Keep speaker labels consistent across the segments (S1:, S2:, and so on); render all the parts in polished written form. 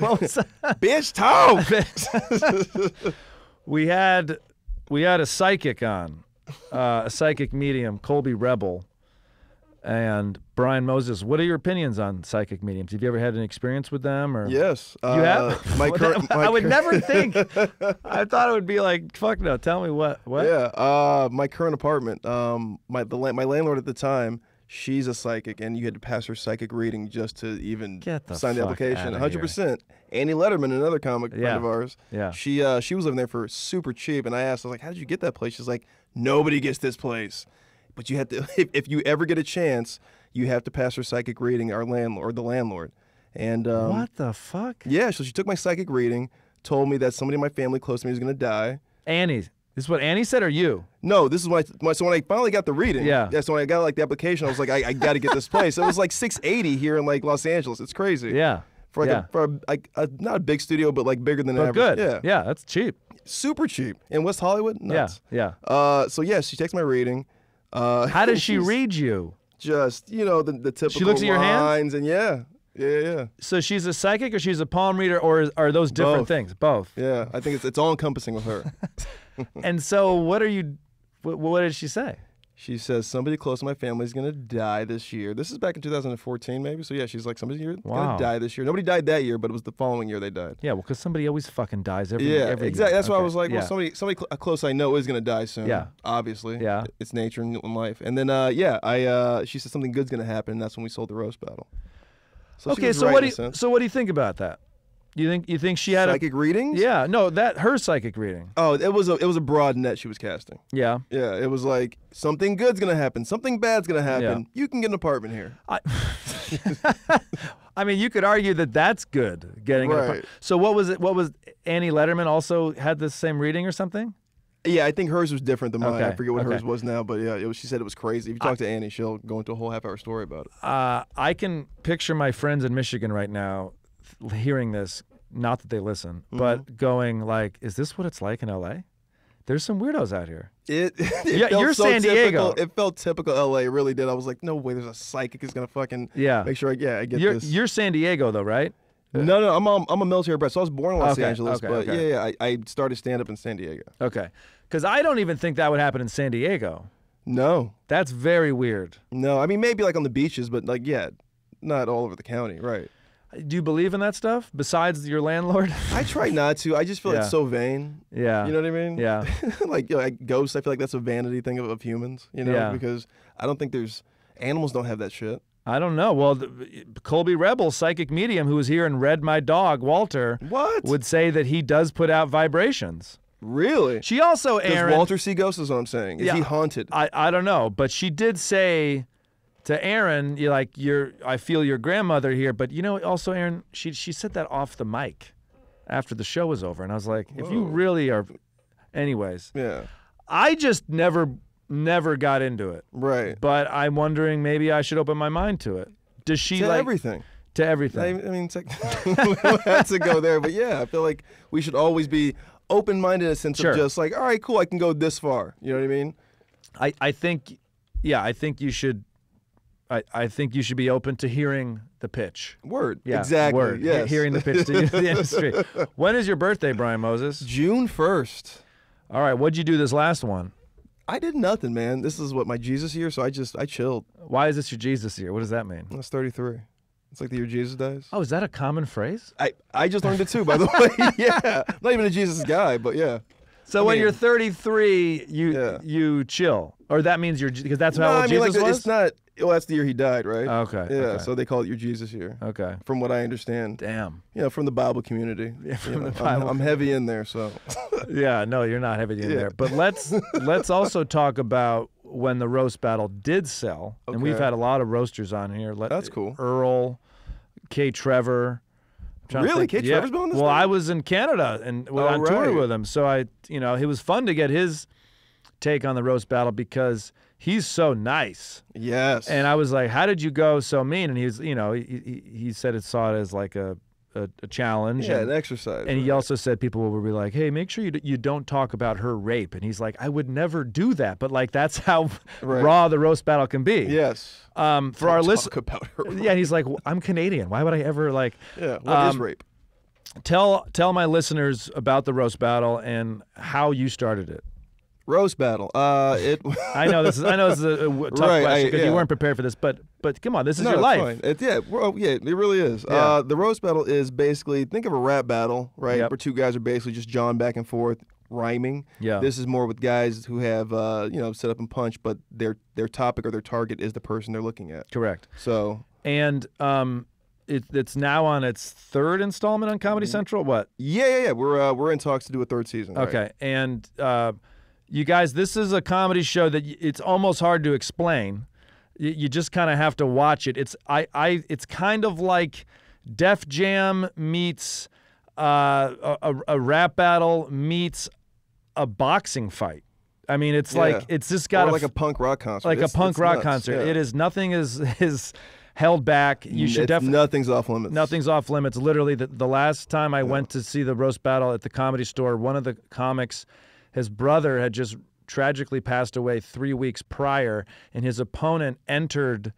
S1: What was that?
S2: Bitch, talk.
S1: We had a psychic on, a psychic medium, Colby Rebel, and Brian Moses. What are your opinions on psychic mediums? Have you ever had an experience with them? Or
S2: Yes.
S1: you have. I would never think. I thought it would be like, fuck no. Tell me what.
S2: Yeah. My current apartment. My landlord at the time. She's a psychic, and you had to pass her psychic reading just to even sign the application. 100%. Annie Letterman, another comic friend of ours.
S1: Yeah.
S2: She was living there for super cheap, and I asked, I was like, how did you get that place? She's like, nobody gets this place. But you have to, if you ever get a chance, you have to pass her psychic reading, the landlord. And
S1: what the fuck?
S2: Yeah, so she took my psychic reading, told me that somebody in my family close to me was going to die.
S1: Annie. This is what Annie said, or you?
S2: No, this is so when I finally got the reading, so when I got like the application, I was like, I got to get this place. It was like $680 here in like Los Angeles. It's crazy.
S1: Yeah.
S2: For like not a big studio, but like bigger than average.
S1: Good. Yeah, that's cheap.
S2: Super cheap in West Hollywood. Nuts.
S1: Yeah.
S2: So yeah, she takes my reading.
S1: How does she read you?
S2: Just the typical.
S1: She looks at your hands,
S2: and yeah.
S1: So she's a psychic, or she's a palm reader, or are those different things? Both.
S2: Yeah, I think it's all encompassing with her.
S1: And so, what did she say?
S2: She says somebody close to my family is gonna die this year. This is back in 2014, maybe. So yeah, she's like, somebody's gonna die this year. Nobody died that year, but it was the following year they died.
S1: Yeah, well, because somebody always fucking dies every year.
S2: Exactly. That's why I was like, well, somebody close I know is gonna die soon.
S1: Yeah,
S2: obviously.
S1: Yeah,
S2: it's nature and life. And then she said something good's gonna happen. And that's when we sold the roast battle. So
S1: okay, so what do you think about that? You think she had
S2: psychic readings?
S1: Yeah, no, her psychic reading.
S2: Oh, it was a broad net she was casting.
S1: Yeah,
S2: it was like something good's gonna happen, something bad's gonna happen. You can get an apartment here.
S1: I mean, you could argue that that's good, getting an apartment. So what was it? What was Annie Letterman also had the same reading or something?
S2: Yeah, I think hers was different than mine.
S1: Okay.
S2: I forget what hers was now, but yeah, she said it was crazy. If you talk to Annie, she'll go into a whole half-hour story about it.
S1: I can picture my friends in Michigan right now hearing this, not that they listen, but going like, is this what it's like in LA? There's some weirdos out here. You're so San Diego.
S2: It felt typical LA, it really did. I was like, no way there's a psychic who's going to fucking make sure I get this.
S1: You're San Diego though, right?
S2: No, I'm a military brat, so I was born in Los Angeles, but I started stand-up in San Diego.
S1: Okay, because I don't even think that would happen in San Diego.
S2: No.
S1: That's very weird.
S2: No, I mean, maybe like on the beaches, but like, not all over the county, right?
S1: Do you believe in that stuff besides your landlord?
S2: I try not to. I just feel it's so vain.
S1: Yeah.
S2: You know what I mean?
S1: Yeah.
S2: Like ghosts, I feel like that's a vanity thing of humans, because I don't think animals don't have that shit.
S1: I don't know. Well, Colby Rebel, psychic medium, who was here and read my dog, Walter, would say that he does put out vibrations.
S2: Really?
S1: She also, Aaron...
S2: Does Walter see ghosts is what I'm saying? Is he haunted?
S1: I don't know, but she did say... To Aaron, I feel your grandmother here, but also Aaron, she said that off the mic after the show was over, and I was like, if you really are, anyways.
S2: Yeah.
S1: I just never got into it.
S2: Right.
S1: But I'm wondering maybe I should open my mind to it. Does she
S2: to everything?
S1: To everything.
S2: I mean, we don't have to go there, but yeah, I feel like we should always be open-minded in a sense of just like, all right, cool, I can go this far. You know what I mean?
S1: I think you should. I think you should be open to hearing the pitch.
S2: Word.
S1: Yeah,
S2: exactly.
S1: Word.
S2: Yes.
S1: Hearing the pitch to the industry. When is your birthday, Brian Moses?
S2: June 1st.
S1: All right. What'd you do this last one?
S2: I did nothing, man. This is my Jesus year, so I chilled.
S1: Why is this your Jesus year? What does that mean?
S2: That's 33. It's like the year Jesus dies.
S1: Oh, is that a common phrase?
S2: I just learned it too, by the way. Yeah. I'm not even a Jesus guy, but yeah.
S1: So when you're 33, you chill, or that means because that's how old Jesus was.
S2: It's not. Well, that's the year he died, right?
S1: Okay.
S2: Yeah.
S1: Okay.
S2: So they call it your Jesus year.
S1: Okay.
S2: From what I understand.
S1: Damn.
S2: From the Bible community.
S1: Yeah, from the Bible.
S2: I'm heavy in there, so.
S1: Yeah. No, you're not heavy in there. But let's also talk about when the roast battle did sell, and we've had a lot of roasters on here.
S2: That's cool.
S1: Earl, K. Trevor.
S2: Really? K. Trevor's been on this?
S1: Well, I was in Canada and on tour with him, so it was fun to get his take on the roast battle because he's so nice.
S2: Yes.
S1: And I was like, "How did you go so mean?" And he said it saw it as like a challenge.
S2: Yeah, an exercise.
S1: And he also said people will be like, "Hey, make sure you don't talk about her rape." And he's like, "I would never do that," but like that's how raw the roast battle can be.
S2: Yes.
S1: For our listeners,
S2: about her.
S1: Yeah, and he's like, I'm Canadian. Why would I ever like?
S2: Yeah. What is rape?
S1: Tell my listeners about the roast battle and how you started it.
S2: Roast battle. I
S1: know this is a tough question because you weren't prepared for this, but come on, this is your life.
S2: Fine. It really is.
S1: Yeah.
S2: The roast battle is basically, think of a rap battle, right?
S1: Yep.
S2: Where two guys are basically just jawing back and forth, rhyming.
S1: Yeah.
S2: This is more with guys who have set up and punch, but their topic or their target is the person they're looking at.
S1: Correct.
S2: So
S1: and it's now on its third installment on Comedy Central. What?
S2: Yeah. We're in talks to do a third season.
S1: Okay,
S2: right?
S1: and you guys, this is a comedy show that it's almost hard to explain. You just kind of have to watch it. It's kind of like Def Jam meets a rap battle meets a boxing fight. I mean, it's like it's just got
S2: like a punk rock concert.
S1: Like a punk rock concert.
S2: Yeah.
S1: It is nothing is held back. You should definitely
S2: nothing's off limits.
S1: Nothing's off limits. Literally, the last time I went to see the roast battle at the Comedy Store, one of the comics, his brother had just tragically passed away 3 weeks prior, and his opponent entered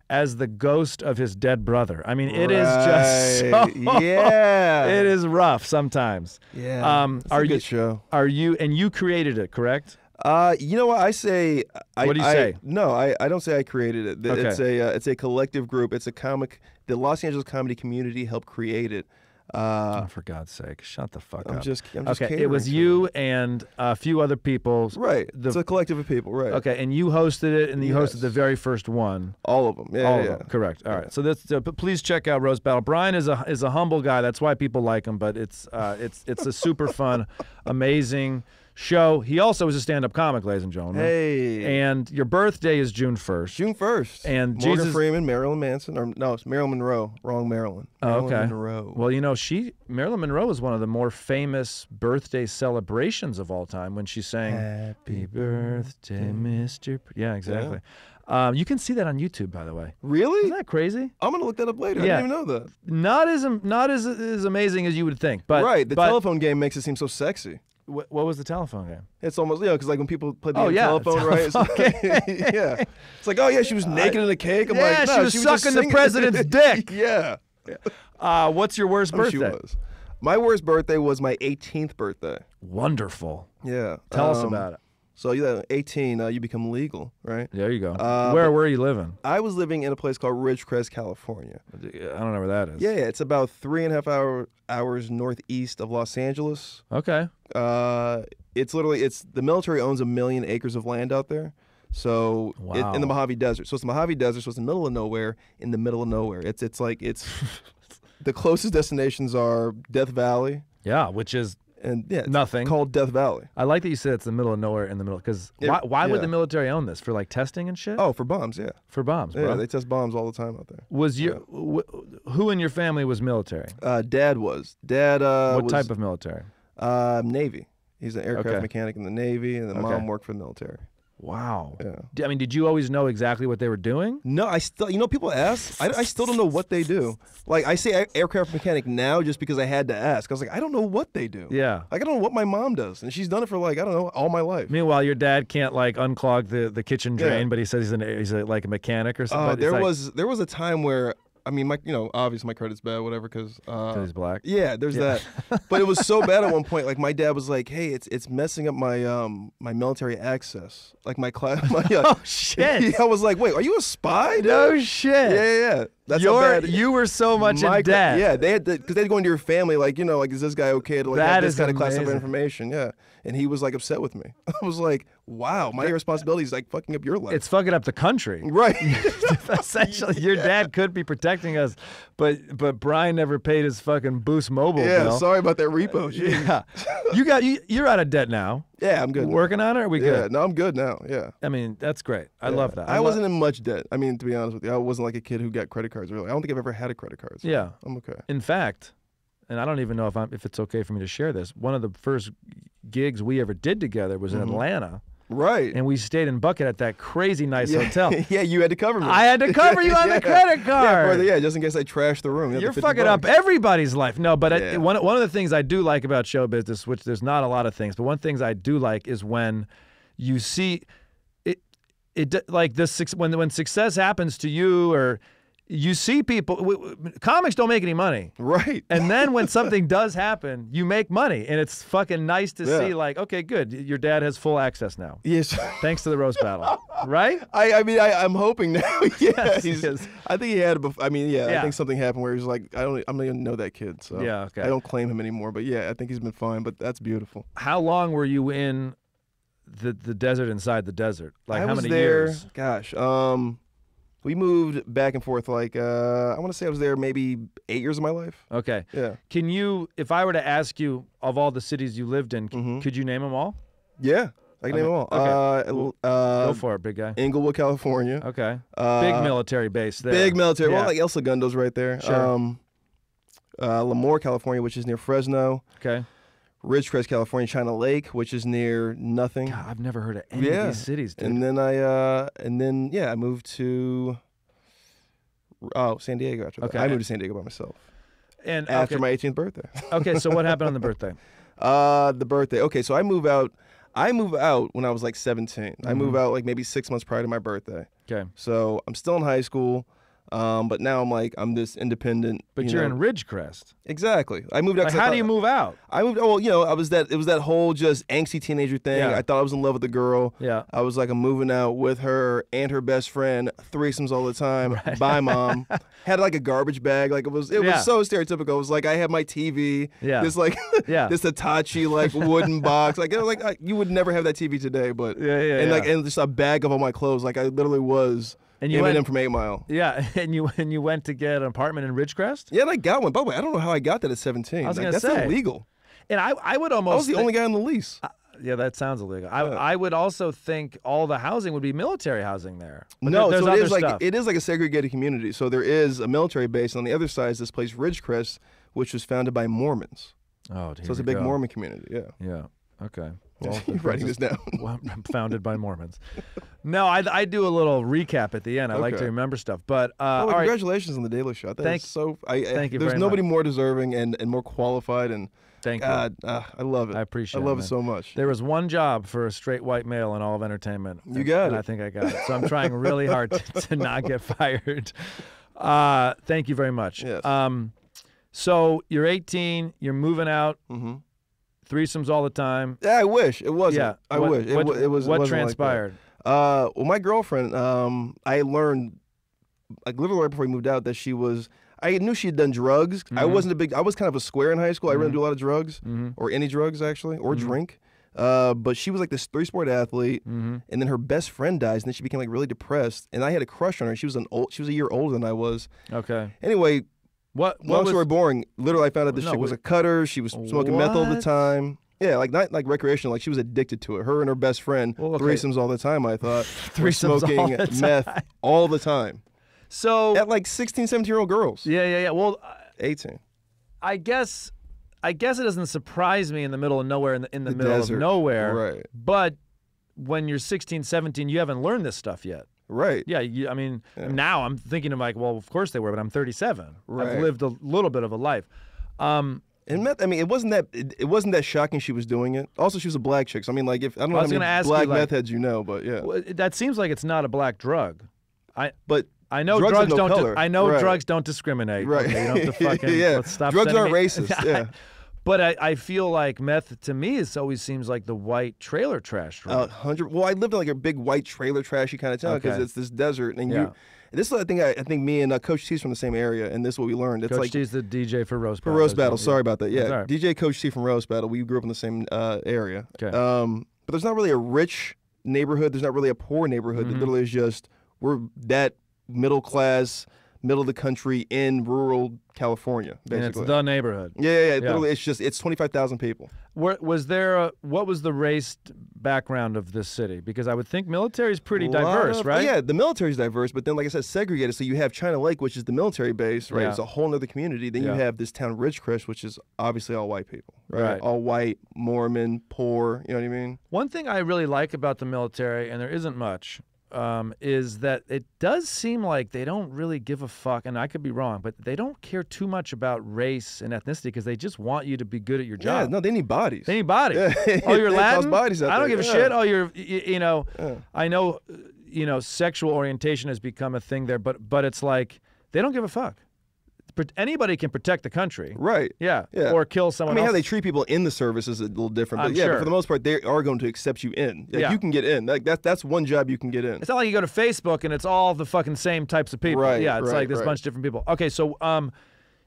S1: as the ghost of his dead brother. I mean, it is just so, it is rough sometimes.
S2: Yeah, it's a good show.
S1: Are you, and you created it, correct?
S2: You know what I say?
S1: What do you say?
S2: No, I don't say I created it.
S1: Okay.
S2: It's a collective group. It's a comic. The Los Angeles comedy community helped create it.
S1: For God's sake, shut the fuck up.
S2: I'm just
S1: okay, it was you and a few other people.
S2: Right. It's a collective of people, right.
S1: Okay, and you hosted it, and you hosted the very first one.
S2: All of them. Yeah,
S1: All of them. Correct. All right. So that's but please check out Roast Battle. Brian is a humble guy. That's why people like him, but it's a super fun, amazing show. He also is a stand-up comic, ladies and gentlemen.
S2: Hey.
S1: And your birthday is June 1st.
S2: June 1st.
S1: And
S2: Morgan Freeman, Marilyn Manson, or no, it's Marilyn Monroe. Wrong Marilyn.
S1: Oh, okay.
S2: Monroe.
S1: Well, you know, Marilyn Monroe is one of the more famous birthday celebrations of all time when she sang "Happy Birthday, Mr." Yeah, exactly. Yeah. You can see that on YouTube, by the way.
S2: Really?
S1: Isn't that crazy?
S2: I'm gonna look that up later.
S1: Yeah.
S2: I didn't even know that.
S1: Not as amazing as you would think, but
S2: right. The telephone game makes it seem so sexy.
S1: What was the telephone game?
S2: It's almost, because like when people play the telephone, right? It's like, yeah. It's like, oh yeah, she was naked in a cake. I'm like, no,
S1: she was sucking the president's dick.
S2: Yeah.
S1: What's your worst birthday?
S2: She was. My worst birthday was my 18th birthday.
S1: Wonderful.
S2: Yeah.
S1: Tell us about it.
S2: So 18, you become legal, right?
S1: There you go. Where were you living?
S2: I was living in a place called Ridgecrest, California.
S1: I don't know where that is.
S2: Yeah, it's about 3.5 hours northeast of Los Angeles.
S1: Okay.
S2: It's the military owns 1 million acres of land out there. So in the Mojave Desert. So it's the Mojave Desert. So it's in the middle of nowhere. In the middle of nowhere. It's the closest destinations are Death Valley.
S1: Yeah, which is.
S2: And
S1: nothing
S2: called Death Valley.
S1: I like that you said it's the middle of nowhere in the middle, because why would the military own this? For like testing and shit?
S2: Oh, for bombs, yeah.
S1: For bombs, bro.
S2: Yeah, they test bombs all the time out there.
S1: Was who in your family was military?
S2: Dad was. Dad
S1: what type of military?
S2: Navy. He's an aircraft mechanic in the Navy, and then mom worked for the military.
S1: Wow.
S2: Yeah.
S1: I mean, did you always know exactly what they were doing?
S2: No, I still, people ask. I still don't know what they do. Like, I say aircraft mechanic now just because I had to ask. I was like, I don't know what they do.
S1: Yeah.
S2: Like, I don't know what my mom does. And she's done it for, like, I don't know, all my life.
S1: Meanwhile, your dad can't, like, unclog the kitchen drain, but he says he's like a mechanic or something.
S2: There was a time where, I mean, obviously my credit's bad, whatever, because
S1: he's black.
S2: Yeah, there's that. But it was so bad at one point. Like, my dad was like, "Hey, it's messing up my my military access, like my class."
S1: Oh shit!
S2: I was like, "Wait, are you a spy?" Dude?
S1: No shit.
S2: Yeah. That's how bad.
S1: You were so much in debt.
S2: Yeah, they had because they'd go into your family, like, is this guy okay to have this kind of classified information? Yeah, and he was like upset with me. I was like, wow, my responsibility is like fucking up your life.
S1: It's fucking up the country,
S2: right?
S1: Essentially, your dad could be protecting us, but Brian never paid his fucking Boost Mobile bill.
S2: Yeah, sorry about that repo.
S1: You're out of debt now.
S2: Yeah, I'm good.
S1: Working on it? Or are we good?
S2: Yeah, no, I'm good now. Yeah.
S1: I mean, that's great. I love that.
S2: I wasn't in much debt. I mean, to be honest with you, I wasn't like a kid who got credit cards early. I don't think I've ever had a credit card. So
S1: yeah.
S2: I'm okay.
S1: In fact, and I don't even know if it's okay for me to share this, one of the first gigs we ever did together was in Atlanta.
S2: Right.
S1: And we stayed in Bucket at that crazy nice hotel.
S2: Yeah, you had to cover me.
S1: I had to cover you on the credit card.
S2: Yeah, just in case I trashed the room.
S1: You're fucking up everybody's life. No, but one of the things I do like about show business, which there's not a lot of things, but one of the things I do like is when you see it like this, when success happens to you, or you see people, comics don't make any money.
S2: Right.
S1: And then when something does happen, you make money. And it's fucking nice to see, like, okay, good. Your dad has full access now.
S2: Yes.
S1: Thanks to the roast battle. Right?
S2: I mean, I'm hoping now. Yeah.
S1: Yes,
S2: I think he had, I mean, I think something happened where he's like, I'm not even know that kid. So
S1: okay.
S2: I don't claim him anymore. But yeah, I think he's been fine. But that's beautiful.
S1: How long were you in the desert inside the desert? Like, how many
S2: there,
S1: years?
S2: Gosh. We moved back and forth, like, I want to say I was there maybe 8 years of my life.
S1: Okay.
S2: Yeah.
S1: Can you, if I were to ask you, of all the cities you lived in, could you name them all?
S2: Yeah, I can name them all.
S1: Okay. Go for it, big guy.
S2: Inglewood, California.
S1: Okay. Big military base there.
S2: Big military. Well, like El Segundo's right there.
S1: Sure.
S2: Lemoore, California, which is near Fresno.
S1: Okay.
S2: Ridgecrest, California, China Lake, which is near nothing.
S1: God, I've never heard of any of these cities, dude.
S2: And then I moved to San Diego after that.
S1: Okay.
S2: I moved to San Diego by myself.
S1: And
S2: after my 18th birthday.
S1: Okay, so what happened on the birthday?
S2: The birthday. Okay, so I move out when I was like 17. I move out like maybe 6 months prior to my birthday.
S1: Okay.
S2: So I'm still in high school. But now I'm this independent.
S1: But you're in Ridgecrest.
S2: Exactly. I moved out.
S1: Like, how do you move out?
S2: I moved. Well, it was that whole just angsty teenager thing.
S1: Yeah.
S2: I thought I was in love with the girl.
S1: Yeah.
S2: I was like, I'm moving out with her and her best friend, threesomes all the time.
S1: Right.
S2: Bye, mom. Had like a garbage bag. Like it was so stereotypical. It was like I had my TV.
S1: Yeah.
S2: This this Hitachi like wooden box. Like you would never have that TV today. But and just a bag of all my clothes. Like I literally was. And you went from 8 Mile.
S1: Yeah, and you went to get an apartment in Ridgecrest?
S2: Yeah, and I got one. By the way, I don't know how I got that at 17.
S1: I was going to
S2: that's
S1: say.
S2: illegal.
S1: And I would almost...
S2: I was the only guy on the lease.
S1: Yeah, that sounds illegal. I would also think all the housing would be military housing there. But
S2: no,
S1: there's
S2: so
S1: other
S2: it is like a segregated community. So there is a military base, and on the other side is this place, Ridgecrest, which was founded by Mormons.
S1: Oh,
S2: so it's a big Mormon community, yeah.
S1: Yeah, okay. Well,
S2: you're writing this down.
S1: Founded by Mormons. No, I do a little recap at the end. I like to remember stuff. But
S2: congratulations on the Daily Show.
S1: Thank you.
S2: There's nobody more deserving and more qualified. And
S1: thank you.
S2: I love it.
S1: I appreciate it.
S2: I love it so much.
S1: There was one job for a straight white male in all of entertainment.
S2: You got it.
S1: I think I got it. So I'm trying really hard to not get fired. Thank you very much.
S2: Yes.
S1: So you're 18. You're moving out.
S2: Mm-hmm.
S1: Threesomes all the time.
S2: Yeah, I wish it wasn't.
S1: Yeah,
S2: I wish it was.
S1: What transpired?
S2: Well, my girlfriend. I learned, like literally right before we moved out, that she was. I knew she had done drugs.
S1: Mm-hmm.
S2: I was kind of a square in high school. I really didn't do a lot of drugs, or any drugs actually, or drink. But she was like this 3-sport athlete, and then her best friend dies, and then she became like really depressed. And I had a crush on her. She was a year older than I was.
S1: Okay.
S2: Anyway. Long story boring. Literally, I found out this chick was a cutter. She was smoking meth all the time. Yeah, like not like recreational. Like she was addicted to it. Her and her best friend, threesomes all the time. I thought
S1: threesomes
S2: smoking meth all the time.
S1: So
S2: at like 16, 17-year-old girls.
S1: Yeah. Well,
S2: 18.
S1: I guess it doesn't surprise me in the middle of nowhere, in the middle
S2: desert.
S1: of nowhere.
S2: Right.
S1: But when you're 16, 17, you haven't learned this stuff yet.
S2: Right.
S1: Yeah. Now I'm thinking of like, well, of course they were, but I'm 37.
S2: Right.
S1: I've lived a little bit of a life.
S2: And meth, it wasn't that shocking she was doing it. Also, she was a black chick. So I mean, like, I don't know how many black meth heads you know, but yeah.
S1: Well, that seems like it's not a black drug.
S2: But
S1: I know drugs don't. Drugs don't discriminate.
S2: Right.
S1: Okay, you don't have to fucking let's stop.
S2: Drugs aren't racist. Yeah.
S1: But I feel like meth to me always seems like the white trailer trash drug.
S2: 100. Well, I lived in like a big white trailer trashy kind of town because it's this desert, and this is I think me and Coach T's from the same area, and this is what we learned. It's
S1: Coach T's the DJ for Roast Battle.
S2: For Roast Battle, sorry about that. Yeah,
S1: right.
S2: DJ Coach T from Roast Battle. We grew up in the same area.
S1: Okay.
S2: But there's not really a rich neighborhood. There's not really a poor neighborhood. It literally is just we're that middle class, middle of the country in rural California, basically.
S1: And it's the neighborhood.
S2: Yeah. Literally, it's 25,000 people.
S1: What was the race background of this city? Because I would think military is pretty diverse, right?
S2: Yeah, the military is diverse, but then, like I said, segregated. So you have China Lake, which is the military base, right?
S1: Yeah.
S2: It's a whole other community. Then you have this town, Ridgecrest, which is obviously all white people, right? All white, Mormon, poor. You know what I mean?
S1: One thing I really like about the military, and there isn't much, is that it does seem like they don't really give a fuck, and I could be wrong, but they don't care too much about race and ethnicity because they just want you to be good at your job.
S2: Yeah, no, they need bodies.
S1: They need bodies.
S2: Yeah.
S1: Oh, you're Latin?
S2: Bodies out
S1: I don't
S2: there.
S1: give a shit. Oh, I know, sexual orientation has become a thing there, but it's like They don't give a fuck. Anybody can protect the country.
S2: Right.
S1: Yeah.
S2: Yeah.
S1: Or kill someone
S2: I mean,
S1: else.
S2: how they treat people in the service is a little different. But
S1: I'm
S2: yeah,
S1: sure.
S2: but for the most part, they are going to accept you in. Like,
S1: Yeah.
S2: you can get in. Like that's one job you can get in.
S1: It's not like you go to Facebook and it's all the fucking same types of people.
S2: Right,
S1: Yeah, it's
S2: right,
S1: like there's a
S2: right.
S1: bunch of different people. Okay, so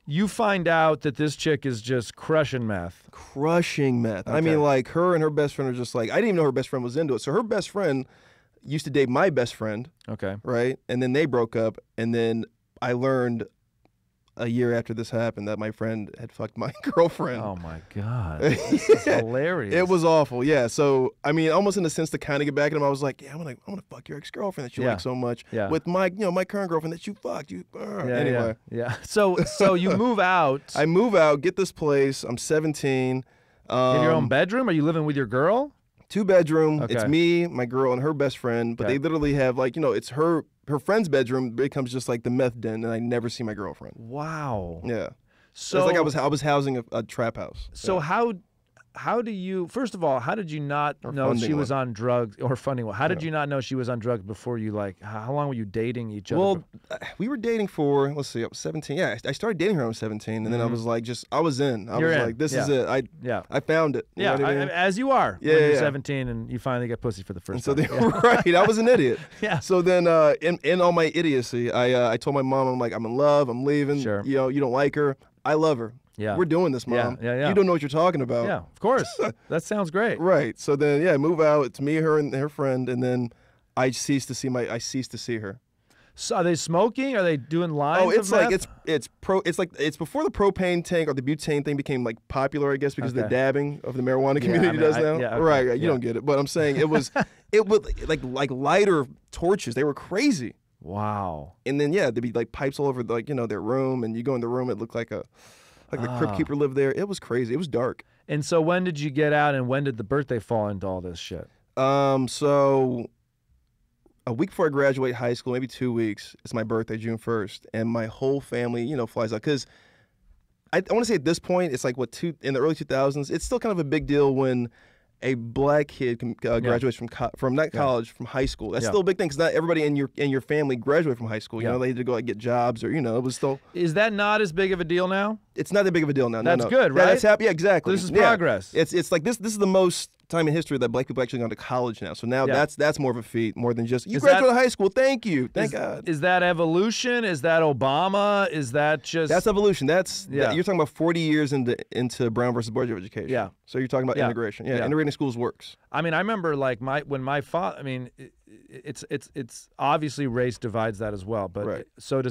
S1: you find out that this chick is just crushing meth.
S2: Crushing meth. I mean, like, her and her best friend are just like, I didn't even know her best friend was into it. So her best friend used to date my best friend.
S1: Okay.
S2: Right? And then they broke up. And then I learned a year after this happened that my friend had fucked my girlfriend.
S1: Oh my God. This is hilarious.
S2: It was awful, yeah. So, I mean, almost in a sense to kind of get back at him, I was like, yeah, I'm gonna fuck your ex-girlfriend that you like so much with my, my current girlfriend that you fucked. Anyway.
S1: Yeah. So you move out.
S2: I move out, get this place. I'm 17.
S1: You have your own bedroom? Are you living with your girl?
S2: 2-bedroom.
S1: Okay.
S2: It's me, my girl, and her best friend. But they literally have like, it's her friend's bedroom becomes just like the meth den, and I never see my girlfriend.
S1: Wow.
S2: Yeah.
S1: So
S2: it's like I was housing a trap house.
S1: So how do you, first of all, how did you not know she was on drugs, or funding one? How did you not know she was on drugs before you, like, how long were you dating each other?
S2: Well, we were dating for, let's see, I was 17. Yeah, I started dating her when I was 17, and then I was like, I was in. I was like, this is it. I found it. You know what I mean?
S1: As you are when you're 17 and you finally get pussy for the first time.
S2: Right, I was an idiot.
S1: Yeah.
S2: So then in all my idiocy, I told my mom, I'm like, I'm in love, I'm leaving.
S1: Sure.
S2: You don't like her. I love her.
S1: Yeah.
S2: We're doing this, Mom.
S1: Yeah.
S2: You don't know what you're talking about.
S1: Yeah, of course. That sounds great.
S2: Right. So then, I move out. It's me, her, and her friend, and then I cease to see her.
S1: So are they smoking? Are they doing lines?
S2: Oh, it's
S1: of
S2: like
S1: meth?
S2: it's before the propane tank or the butane thing became like popular, I guess, because the dabbing of the marijuana community does now.
S1: Yeah, okay.
S2: Right. You don't get it, but I'm saying it was like lighter torches. They were crazy.
S1: Wow.
S2: And then there'd be like pipes all over their room, and you go in the room, it looked like the crypt keeper lived there. It was crazy. It was dark.
S1: And so when did you get out, and when did the birthday fall into all this shit?
S2: So a week before I graduate high school, maybe 2 weeks, it's my birthday, June 1st, and my whole family, flies out. Because I want to say at this point, it's like in the early 2000s, it's still kind of a big deal when a black kid graduates from college, from high school. That's still a big thing, because not everybody in your family graduated from high school. You know, they had to go get jobs, or it was still.
S1: Is that not as big of a deal now?
S2: It's not that big of a deal now.
S1: That's
S2: no.
S1: good, right?
S2: That's happy. Yeah, exactly.
S1: This is progress.
S2: It's like this is the most time in history that black people actually gone to college now. So now that's more of a feet, more than just you graduated high school. Thank you, thank God.
S1: Is that evolution? Is that Obama? Is that just?
S2: That's evolution. You're talking about 40 years into Brown versus Board of Education.
S1: Yeah.
S2: So you're talking about integration. Yeah, integrating schools works.
S1: I mean, I remember like when my father. I mean, it's obviously race divides that as well, but so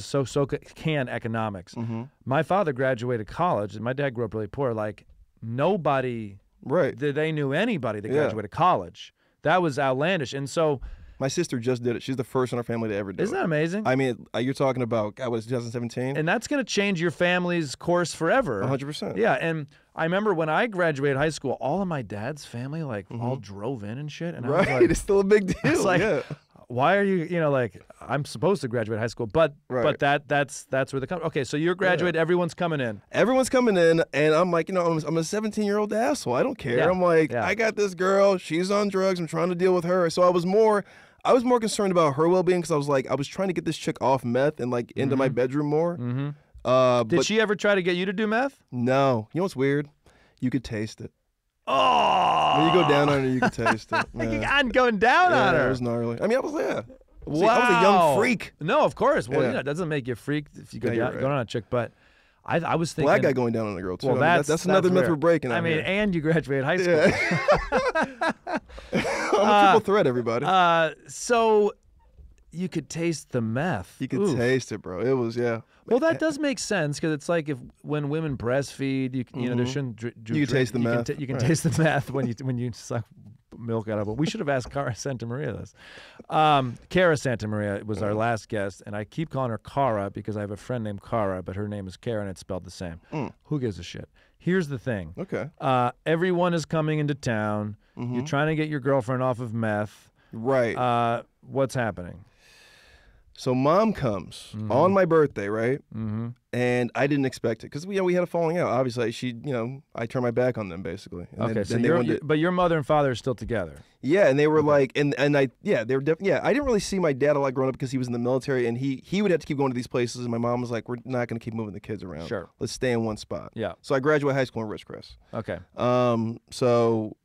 S1: can economics.
S2: Mm-hmm.
S1: My father graduated college, and my dad grew up really poor. Like nobody.
S2: Right.
S1: They knew anybody that graduated college. That was outlandish. And so
S2: my sister just did it. She's the first in our family to ever do it.
S1: Isn't that amazing?
S2: I mean, you're talking about, what is it, 2017?
S1: And that's going to change your family's course forever.
S2: 100%.
S1: Yeah, and I remember when I graduated high school, all of my dad's family all drove in and shit. And I was like,
S2: it's still a big deal.
S1: I was like, why are you, like, I'm supposed to graduate high school, but that's where the okay. So you're graduated, everyone's coming in.
S2: Everyone's coming in, and I'm like, I'm a 17-year-old asshole. I don't care.
S1: Yeah.
S2: I'm like, I got this girl. She's on drugs. I'm trying to deal with her. So I was more concerned about her well-being, because I was trying to get this chick off meth and like into my bedroom more.
S1: Mm-hmm. Did she ever try to get you to do meth?
S2: No. You know what's weird? You could taste it.
S1: Oh!
S2: When you go down on her, you can taste it. Yeah.
S1: I'm going down on her.
S2: It was gnarly. I mean, I was there.
S1: Wow.
S2: See, I was a young freak.
S1: No, of course. Well, it doesn't make you a freak if you go down on a chick, but I was thinking.
S2: Black guy going down on a girl, too.
S1: Well,
S2: that's another myth
S1: rare.
S2: we're breaking.
S1: I mean,
S2: here.
S1: and you graduated high school.
S2: I'm a triple threat, everybody.
S1: So you could taste the meth.
S2: You could taste it, bro. It was,
S1: Well, that does make sense, because it's like when women breastfeed, you know, they shouldn't
S2: you can taste the meth.
S1: You can taste the meth when you suck milk out of it. We should have asked Cara Santamaria this. Cara Santamaria was our last guest, and I keep calling her Cara because I have a friend named Cara, but her name is Cara, and it's spelled the same. Who gives a shit? Here's the thing.
S2: Okay.
S1: Everyone is coming into town. You're trying to get your girlfriend off of meth.
S2: Right.
S1: What's happening?
S2: So mom comes on my birthday, right?
S1: Mm-hmm.
S2: And I didn't expect it because we had a falling out. Obviously, I turned my back on them basically. And
S1: Okay, so but your mother and father are still together.
S2: Yeah, and they were like, they were I didn't really see my dad a lot growing up because he was in the military, and he would have to keep going to these places, and my mom was like, we're not going to keep moving the kids around.
S1: Sure.
S2: Let's stay in one spot.
S1: Yeah.
S2: So I graduated high school in Ridgecrest.
S1: Okay.
S2: So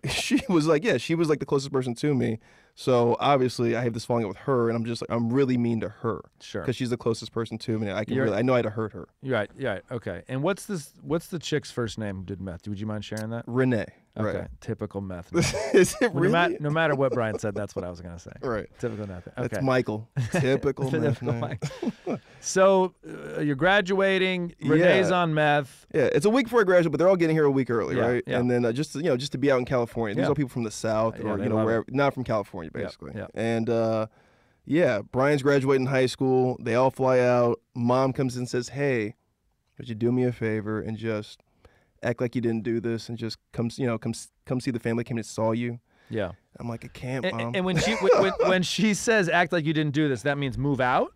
S2: she was like, she was like the closest person to me. So obviously I have this falling out with her, and I'm just like, I'm really mean to her.
S1: Sure.
S2: Because she's the closest person to me. I know how to hurt her.
S1: You're right. Okay. And what's the chick's first name who did meth? Would you mind sharing that?
S2: Renee.
S1: Okay.
S2: Right.
S1: Typical meth.
S2: Is it really?
S1: No matter what Brian said, that's what I was going to say.
S2: Right.
S1: Typical meth. Okay.
S2: That's Michael. Typical meth.
S1: So you're graduating. Renee's on meth.
S2: Yeah, it's a week before I graduate, but they're all getting here a week early, right?
S1: Yeah.
S2: And then just to be out in California. These are people from the South or wherever, not from California, basically.
S1: Yeah.
S2: And Brian's graduating high school. They all fly out. Mom comes in and says, "Hey, would you do me a favor and just act like you didn't do this and just come see the family came and saw you?"
S1: Yeah.
S2: I'm like, I can't, Mom.
S1: And when she says act like you didn't do this, that means move out?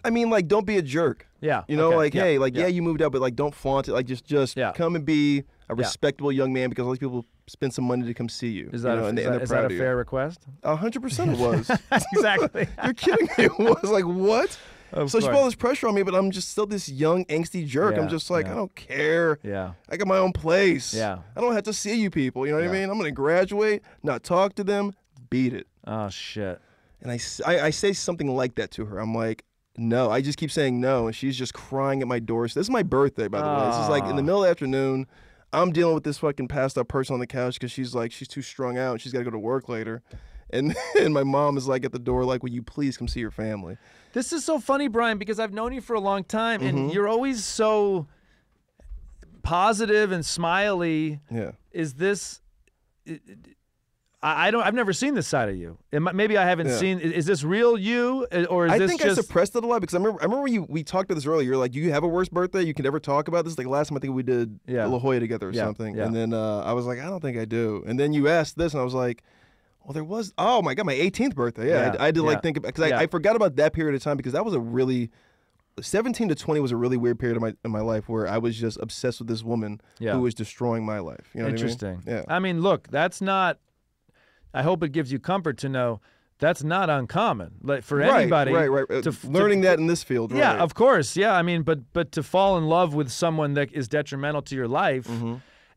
S2: I mean, like, don't be a jerk.
S1: Yeah.
S2: You know, hey, you moved out, but like, don't flaunt it. Like, just come and be a respectable young man because all these people spend some money to come see you.
S1: Is that a fair request?
S2: 100% it was.
S1: Exactly.
S2: You're kidding me. It was like, what? So she put all this pressure on me, but I'm just still this young, angsty jerk. I'm just like, I don't care.
S1: Yeah.
S2: I got my own place.
S1: Yeah.
S2: I don't have to see you people. You know what I mean? I'm going to graduate, not talk to them, beat it.
S1: Oh, shit.
S2: And I say something like that to her. I'm like, no. I just keep saying no, and she's just crying at my doorstep. This is my birthday, by the way. This is like in the middle of the afternoon. I'm dealing with this fucking passed out person on the couch because she's too strung out and she's got to go to work later. And my mom is like at the door like, will you please come see your family?
S1: This is so funny, Brian, because I've known you for a long time, and you're always so positive and smiley.
S2: Yeah.
S1: Is this... I've never seen this side of you. Maybe I haven't seen. Is this real you, or is this
S2: think
S1: just?
S2: I suppressed it a lot because I remember we talked about this earlier. You're like, do you have a worst birthday you can ever talk about? This is like last time I think we did La Jolla together or something.
S1: Yeah.
S2: And then I was like, I don't think I do. And then you asked this, and I was like, well, there was. Oh my God, my 18th birthday. Yeah, I did think about because I forgot about that period of time because that was a really 17 to 20 was a really weird period in my life where I was just obsessed with this woman who was destroying my life. You know
S1: Interesting.
S2: What I mean?
S1: I mean, look, that's not. I hope it gives you comfort to know that's not uncommon. Like for anybody,
S2: right. Learning that in this field,
S1: yeah, of course, yeah. I mean, but to fall in love with someone that is detrimental to your life,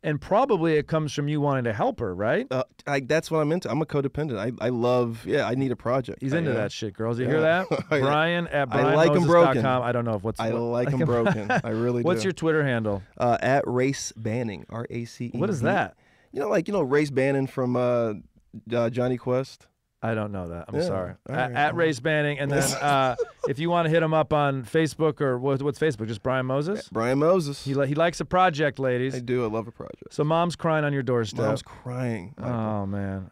S1: and probably it comes from you wanting to help her, right?
S2: That's what I'm into. I'm a codependent. I love. I need a project.
S1: He's into that shit, girls. You hear that? Brian at
S2: I like him broken.
S1: I don't know if what's.
S2: I like him broken. I really do.
S1: What's your Twitter handle?
S2: At Race Banning. RACE.
S1: What is that?
S2: Race Banning from. Johnny Quest.
S1: I don't know that. I'm sorry.
S2: Right.
S1: At Race Banning, and then if you want to hit him up on Facebook or what's Facebook? Just Brian Moses.
S2: Brian Moses.
S1: He likes a project, ladies.
S2: I do. I love a project.
S1: So mom's crying on your doorstep.
S2: Mom's crying. Michael.
S1: Oh man.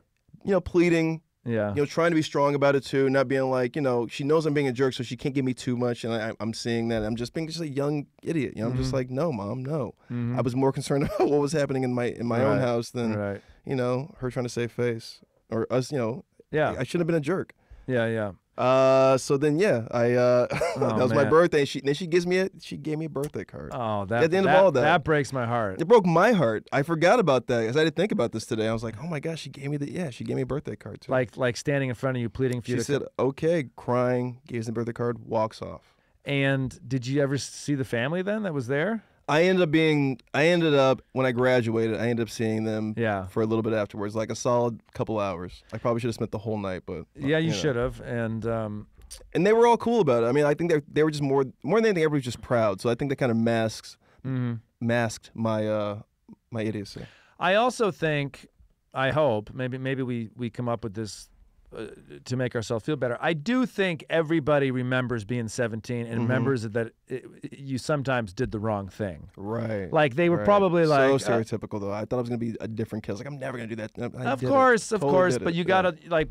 S2: Pleading.
S1: Yeah.
S2: Trying to be strong about it too, not being like, she knows I'm being a jerk, so she can't give me too much, and I'm seeing that. I'm just being a young idiot. I'm just like, no, Mom, no. I was more concerned about what was happening in my own house than her trying to save face or us. I shouldn't have been a jerk.
S1: Yeah.
S2: So then, that was my birthday. She gave me a birthday card.
S1: Oh,
S2: at the end of all
S1: that breaks my heart.
S2: It broke my heart. I forgot about that because I didn't think about this today. I was like, oh my gosh, she gave me a birthday card too.
S1: Like standing in front of you, pleading for you.
S2: She said, okay, crying, gives the birthday card, walks off.
S1: And did you ever see the family then that was there?
S2: I ended up when I graduated, I ended up seeing them for a little bit afterwards, like a solid couple hours. I probably should have spent the whole night, but
S1: you should have. And
S2: they were all cool about it. I mean, I think they were just more than anything, everybody was just proud. So I think that kind of masked my my idiocy.
S1: I also think, I hope maybe we come up with this to make ourselves feel better. I do think everybody remembers being 17 and remembers that you sometimes did the wrong thing.
S2: Right.
S1: Like they were probably like
S2: so stereotypical though. I thought I was gonna be a different kid. I was like, I'm never gonna do that.
S1: Of course. But you gotta like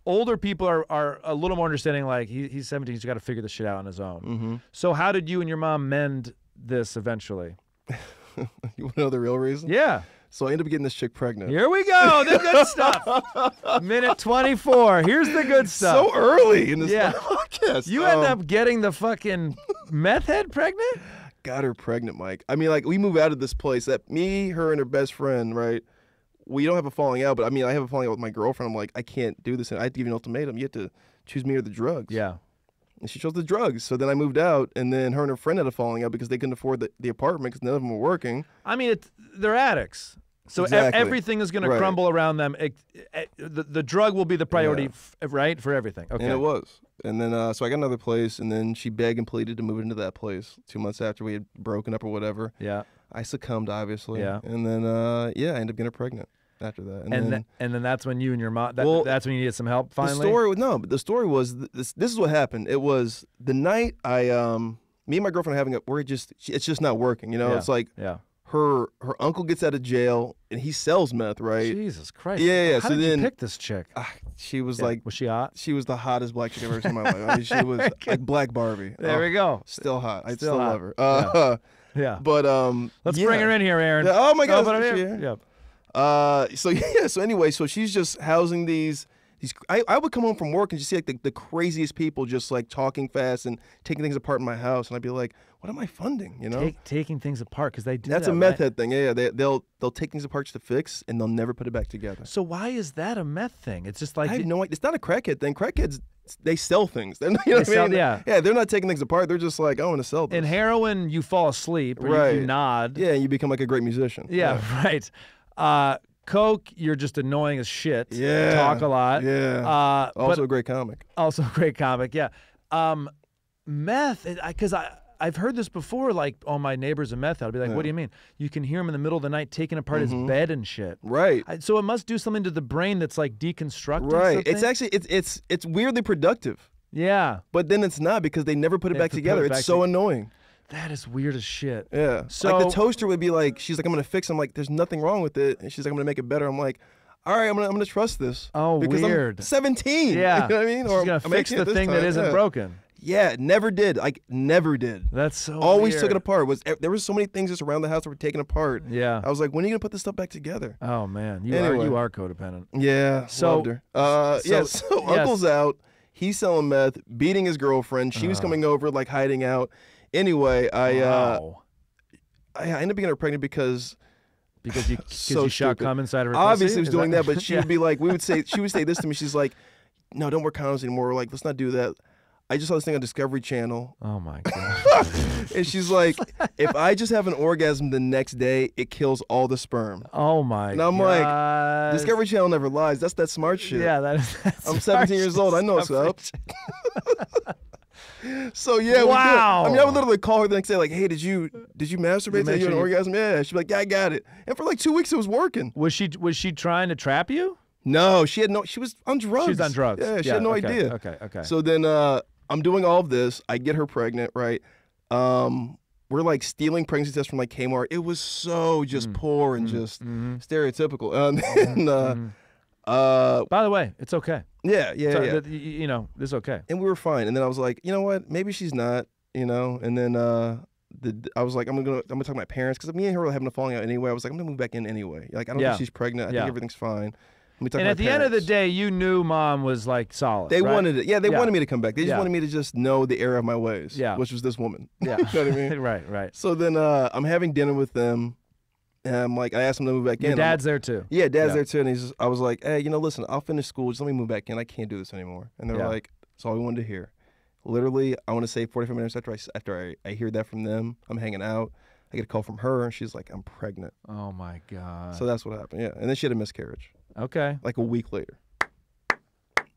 S1: older people are a little more understanding. Like he's 17, he's got to figure this shit out on his own. So how did you and your mom mend this eventually?
S2: You want to know the real reason?
S1: Yeah.
S2: So I ended up getting this chick pregnant.
S1: Here we go. The good stuff. Minute 24. Here's the good stuff.
S2: So early in this podcast.
S1: You end up getting the fucking meth head pregnant?
S2: Got her pregnant, Mike. I mean, like, we move out of this place. That me, her, and her best friend, right? We don't have a falling out, but I mean, I have a falling out with my girlfriend. I'm like, I can't do this. And I had to give you an ultimatum. You have to choose me or the drugs.
S1: Yeah.
S2: And she chose the drugs. So then I moved out, and then her and her friend had a falling out because they couldn't afford the apartment because none of them were working.
S1: I mean, they're addicts. So
S2: Exactly.
S1: everything is going to crumble around them. The drug will be the priority, right, for everything. Okay.
S2: And it was. And then, so I got another place, and then she begged and pleaded to move into that place 2 months after we had broken up or whatever.
S1: Yeah.
S2: I succumbed, obviously.
S1: Yeah.
S2: And then, I ended up getting her pregnant after that.
S1: And then that's when you and your mom, that's when you needed some help finally?
S2: The story was, this is what happened. It was the night me and my girlfriend are having it's just not working, you know? It's like, her uncle gets out of jail, and he sells meth, right?
S1: Jesus Christ.
S2: Yeah.
S1: How did you pick this chick?
S2: She was like...
S1: Was she hot?
S2: She was the hottest black chick I've ever seen in my life. I mean, she was like Black Barbie.
S1: There we go.
S2: Still hot. I still
S1: hot.
S2: love her.
S1: Yeah.
S2: But
S1: let's bring her in here, Aaron.
S2: Yeah, oh my God.
S1: Yep.
S2: So anyway, so she's just housing these I would come home from work and just see like the craziest people just like talking fast and taking things apart in my house, and I'd be like, what am I funding? You know,
S1: taking things apart because they do.
S2: That's a meth head thing. Yeah, they'll take things apart just to fix, and they'll never put it back together.
S1: So why is that a meth thing? It's just like
S2: I have no idea. It's not a crackhead thing. Crackheads, they sell things. They're not, you know what I mean? Yeah, they're not taking things apart. They're just like, I want to sell this.
S1: In heroin, you fall asleep or you nod.
S2: Yeah, and you become like a great musician.
S1: Yeah. Right. Coke, you're just annoying as shit.
S2: Yeah.
S1: Talk a lot.
S2: Yeah. Also a great comic.
S1: Also a great comic, yeah. Meth, because I've heard this before, like, oh, my neighbor's a meth head. I'll be like, what do you mean? You can hear him in the middle of the night taking apart his bed and shit.
S2: Right.
S1: So it must do something to the brain that's like deconstructing
S2: Right.
S1: something?
S2: It's actually, it's weirdly productive.
S1: Yeah.
S2: But then it's not because they never put it back together. It's so annoying.
S1: That is weird as shit.
S2: Yeah.
S1: So
S2: like the toaster would be like, she's like, I'm gonna fix it. I'm like, there's nothing wrong with it. And she's like, I'm gonna make it better. I'm like, all right, I'm gonna trust this.
S1: Oh,
S2: because
S1: weird.
S2: I'm 17.
S1: Yeah.
S2: You know what I mean?
S1: She's gonna fix the thing that isn't broken.
S2: Yeah, never did. Like, never did.
S1: That's so
S2: Always
S1: weird.
S2: took it apart. There were so many things just around the house that were taken apart.
S1: Yeah.
S2: I was like, when are you gonna put this stuff back together?
S1: Oh man, you are codependent.
S2: Yeah.
S1: So
S2: loved her. So Uncle's out. He's selling meth, beating his girlfriend. She was coming over, like hiding out. Anyway, I ended up getting her pregnant because
S1: you shot cum inside of her.
S2: Obviously, was doing that, but she would be like, she would say this to me. She's like, no, don't wear condoms anymore. We're like, let's not do that. I just saw this thing on Discovery Channel.
S1: Oh my god!
S2: And she's like, if I just have an orgasm the next day, it kills all the sperm.
S1: Oh my god!
S2: And I'm like, Discovery Channel never lies. That's that smart shit.
S1: Yeah, that's
S2: I'm 17 years old. I know what's up. So yeah,
S1: wow.
S2: I mean, I would literally call her the next day, like, "Hey, did you masturbate? Did you have an orgasm?" Yeah. She'd be like, "Yeah, I got it." And for like 2 weeks, it was working.
S1: Was she trying to trap you?
S2: No, she was on drugs.
S1: She was on drugs.
S2: Yeah, she had no idea.
S1: Okay.
S2: So then I'm doing all of this. I get her pregnant, right? We're like stealing pregnancy tests from like Kmart. It was so just poor and just stereotypical. And then,
S1: by the way, it's okay.
S2: Yeah.
S1: You know, this is okay.
S2: And we were fine. And then I was like, you know what? Maybe she's not. You know. And then I was like, I'm gonna talk to my parents because me and her were having a falling out anyway. I was like, I'm gonna move back in anyway. Like, I don't think she's pregnant. I think everything's fine.
S1: And at the end of the day, you knew mom was like solid.
S2: They wanted it. Yeah, they wanted me to come back. They just wanted me to just know the error of my ways. Yeah. Which was this woman.
S1: Yeah.
S2: You know what I mean?
S1: Right.
S2: So then I'm having dinner with them. And I'm like, I asked him to move back in.
S1: Your dad's there too.
S2: Yeah, dad's there too. And I was like, hey, listen, I'll finish school. Just let me move back in. I can't do this anymore. And they're like, that's all we wanted to hear. Literally, I want to say 45 minutes after I hear that from them, I'm hanging out. I get a call from her, and she's like, I'm pregnant.
S1: Oh, my God.
S2: So that's what happened, yeah. And then she had a miscarriage.
S1: Okay.
S2: Like a week later.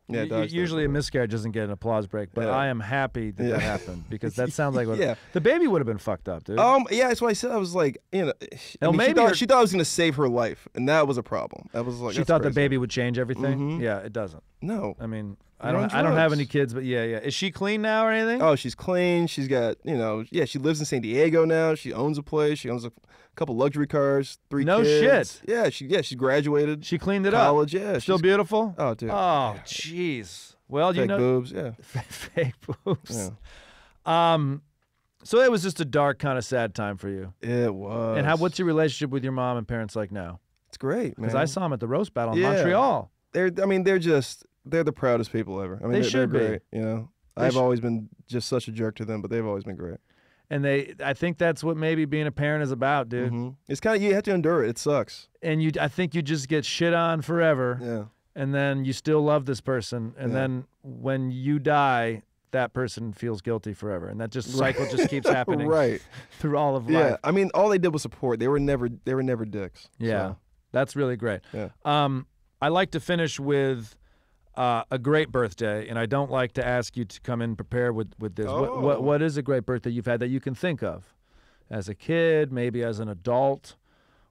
S2: Yeah,
S1: usually a miscarriage doesn't get an applause break, but I am happy that happened because that sounds like the baby would have been fucked up, dude.
S2: Yeah, that's what I said. I was like, she thought I was gonna save her life, and that was a problem. That was like
S1: she thought the baby would change everything. Yeah, it doesn't.
S2: No,
S1: I mean, I don't have any kids, but yeah. Is she clean now or anything?
S2: Oh, she's clean. She's got she lives in San Diego now. She owns a place. She owns a couple luxury cars, 3 kids.
S1: No shit.
S2: Yeah, she graduated.
S1: She cleaned it
S2: up.
S1: College,
S2: yeah.
S1: Still beautiful?
S2: Oh, dude.
S1: Oh, jeez. Well,
S2: fake boobs, yeah.
S1: Fake boobs.
S2: Yeah.
S1: So it was just a dark, kind of sad time for you.
S2: It was.
S1: And what's your relationship with your mom and parents like now?
S2: It's great, man.
S1: Because I saw them at the roast battle in Montreal.
S2: They're the proudest people ever. I mean, they're great. You know, I've always been just such a jerk to them, but they've always been great.
S1: And I think that's what maybe being a parent is about, dude.
S2: Mm-hmm. It's kind of, you have to endure it. It sucks.
S1: And I think you just get shit on forever.
S2: Yeah.
S1: And then you still love this person, and then when you die, that person feels guilty forever, and that cycle just keeps happening through all of life.
S2: Yeah, I mean, all they did was support. They were never dicks.
S1: Yeah,
S2: so.
S1: That's really great.
S2: Yeah.
S1: I like to finish with a great birthday, and I don't like to ask you to come in prepared with this.
S2: Oh.
S1: What is a great birthday you've had that you can think of, as a kid, maybe as an adult?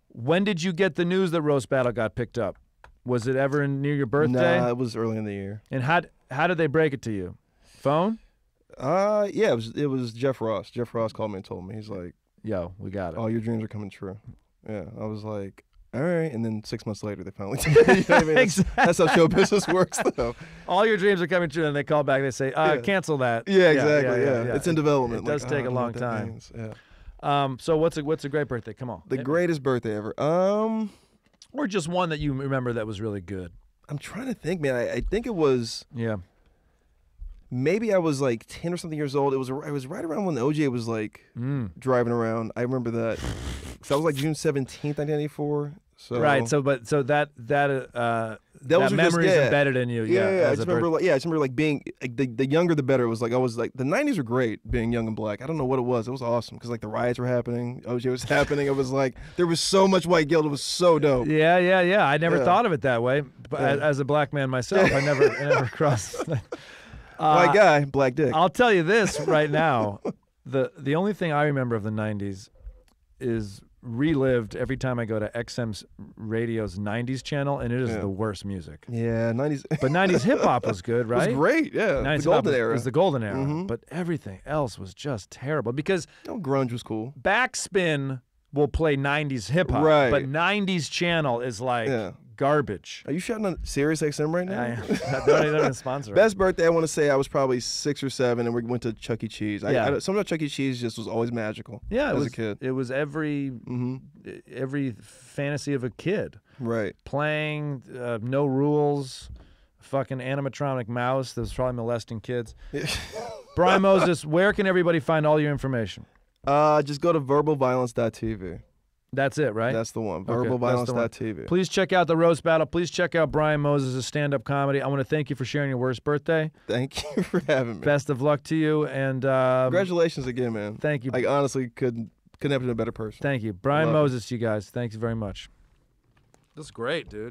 S1: When did you get the news that Roast Battle got picked up? Was it ever near your birthday?
S2: Nah, it was early in the year.
S1: And how did they break it to you? Phone?
S2: Yeah, it was Jeff Ross. Jeff Ross called me and told me. He's like,
S1: "Yo, we got it.
S2: All your dreams are coming true." Yeah, I was like, all right. And then 6 months later, they finally did it. You know what I mean? That's how show business works, though.
S1: All your dreams are coming true, and they call back. They say, cancel that.
S2: Yeah, exactly. Yeah. It's in development.
S1: It does take a long time.
S2: Yeah.
S1: So what's a great birthday? Come on.
S2: The greatest birthday ever.
S1: Or just one that you remember that was really good.
S2: I'm trying to think, man. I think it was.
S1: Yeah.
S2: Maybe I was like 10 or something years old. It was right around when OJ was like driving around. I remember that. So I was like June 17th, 1994. So
S1: right. So that memory is embedded in you.
S2: Yeah. I just remember like being the younger the better. It was like I was like the 90s were great being young and black. I don't know what it was. It was awesome because like the riots were happening. OJ was happening. It was like there was so much white guilt. It was so dope.
S1: Yeah. I never thought of it that way. But as a black man myself, I never crossed.
S2: White guy, black dick.
S1: I'll tell you this right now. The only thing I remember of the 90s is relived every time I go to XM Radio's 90s channel, and it is the worst music.
S2: Yeah, 90s.
S1: But 90s hip-hop was good, right?
S2: It was great, yeah.
S1: 90s
S2: the golden era.
S1: It was the golden era. But everything else was just terrible because
S2: grunge was cool.
S1: Backspin will play 90s hip-hop, but 90s channel is like garbage.
S2: Are you shouting on Sirius XM right now?
S1: They're not even sponsoring.
S2: Best birthday, I want to say I was probably 6 or 7, and we went to Chuck E. Cheese. Something about Chuck E. Cheese just was always magical.
S1: Yeah,
S2: as a kid.
S1: It was every fantasy of a kid.
S2: Right.
S1: Playing, no rules, fucking animatronic mouse that was probably molesting kids. Brian Moses, where can everybody find all your information?
S2: Just go to verbalviolence.tv.
S1: That's it, right?
S2: That's the one. Verbalviolence.tv.
S1: Please check out the Roast Battle. Please check out Brian Moses' stand-up comedy. I want to thank you for sharing your worst birthday.
S2: Thank you for having me.
S1: Best of luck to you, and
S2: congratulations again, man.
S1: Thank you.
S2: I honestly couldn't have been a better person.
S1: Thank you, Brian Moses. You guys, thanks very much. This is great, dude.